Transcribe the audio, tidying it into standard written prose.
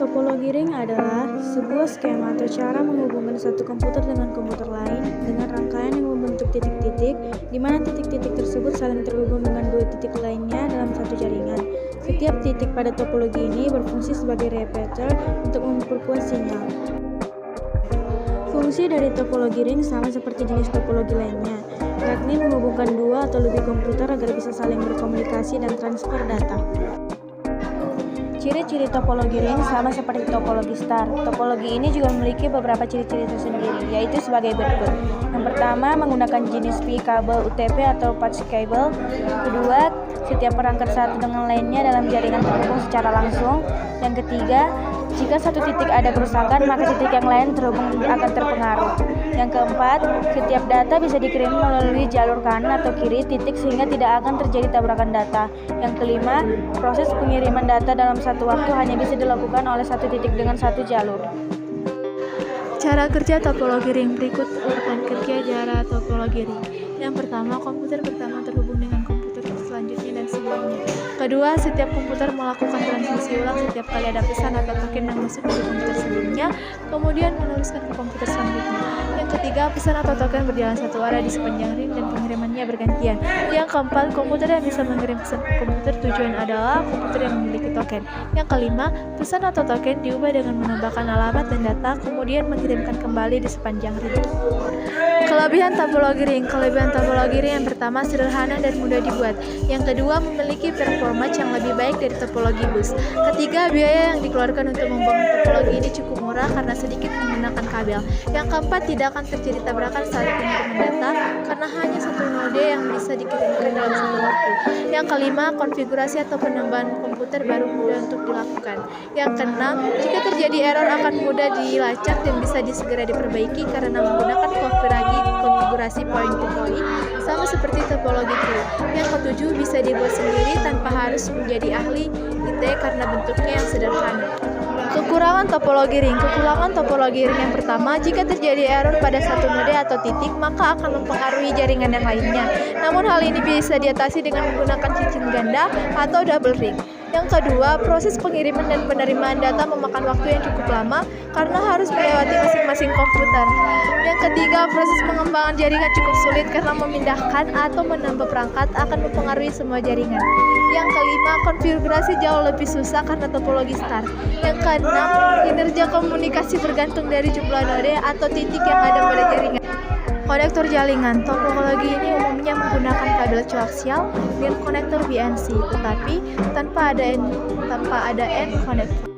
Topologi ring adalah sebuah skema atau cara menghubungkan satu komputer dengan komputer lain dengan rangkaian yang membentuk titik-titik, di mana titik-titik tersebut saling terhubung dengan dua titik lainnya dalam satu jaringan. Setiap titik pada topologi ini berfungsi sebagai repeater untuk memperkuat sinyal. Fungsi dari topologi ring sama seperti jenis topologi lainnya, yakni menghubungkan dua atau lebih komputer agar bisa saling berkomunikasi dan transfer data. Ciri-ciri topologi ring sama seperti topologi star. Topologi ini juga memiliki beberapa ciri-ciri tersendiri, yaitu sebagai berikut. Yang pertama, menggunakan jenis PI kabel UTP atau patch cable. Kedua, setiap perangkat satu dengan lainnya dalam jaringan terhubung secara langsung. Yang ketiga, jika satu titik ada kerusakan, maka titik yang lain terhubung akan terpengaruh. Yang keempat, setiap data bisa dikirim melalui jalur kanan atau kiri titik sehingga tidak akan terjadi tabrakan data. Yang kelima, proses pengiriman data dalam satu waktu hanya bisa dilakukan oleh satu titik dengan satu jalur. Cara kerja topologi ring. Berikut urutan kerja cara topologi ring. Yang pertama, komputer pertama terhubung dengan komputer selanjutnya dan sebaliknya. Kedua, setiap komputer melakukan transmisi ulang setiap kali ada pesan atau token yang masuk dari komputer sebelumnya, kemudian meneruskan ke komputer selanjutnya. Yang ketiga, pesan atau token berjalan satu arah di sepanjang ring dan pengirimannya bergantian. Yang keempat, komputer yang bisa mengirim pesan ke komputer tujuan adalah komputer yang memiliki token. Yang kelima, pesan atau token diubah dengan menambahkan alamat dan data, kemudian mengirimkan kembali di sepanjang ring. Kelebihan topologi ring. Kelebihan topologi ring yang pertama, sederhana dan mudah dibuat. Yang kedua, memiliki performa yang lebih baik dari topologi bus. Ketiga, biaya yang dikeluarkan untuk membangun topologi ini cukup murah karena sedikit menggunakan kabel. Yang keempat, tidak akan terjadi tabrakan saat pengiriman data karena hanya satu node yang bisa dikirimkan dalam satu waktu. Yang kelima, konfigurasi atau penambahan komputer baru mudah untuk dilakukan. Yang keenam, jika terjadi error akan mudah dilacak dan bisa segera diperbaiki karena menggunakan konfigurasi point to point sama seperti topologi tree. Yang ketujuh, bisa dibuat sendiri tanpa harus menjadi ahli IT karena bentuknya yang sederhana. Kekurangan topologi ring. Kekurangan topologi ring yang pertama, jika terjadi error pada satu node atau titik, maka akan mempengaruhi jaringan yang lainnya. Namun hal ini bisa diatasi dengan menggunakan cincin ganda atau double ring. Yang kedua, proses pengiriman dan penerimaan data memakan waktu yang cukup lama karena harus melewati masing-masing komputer. Yang ketiga, proses pengembangan jaringan cukup sulit karena memindahkan atau menambah perangkat akan mempengaruhi semua jaringan. Yang kelima, konfigurasi jauh lebih susah karena topologi star. Yang keenam, kinerja komunikasi bergantung dari jumlah node atau titik yang ada pada jaringan. Konektor jaringan. Topologi ini umumnya menggunakan kabel coaxial dengan konektor BNC, tetapi tanpa ada N konektor.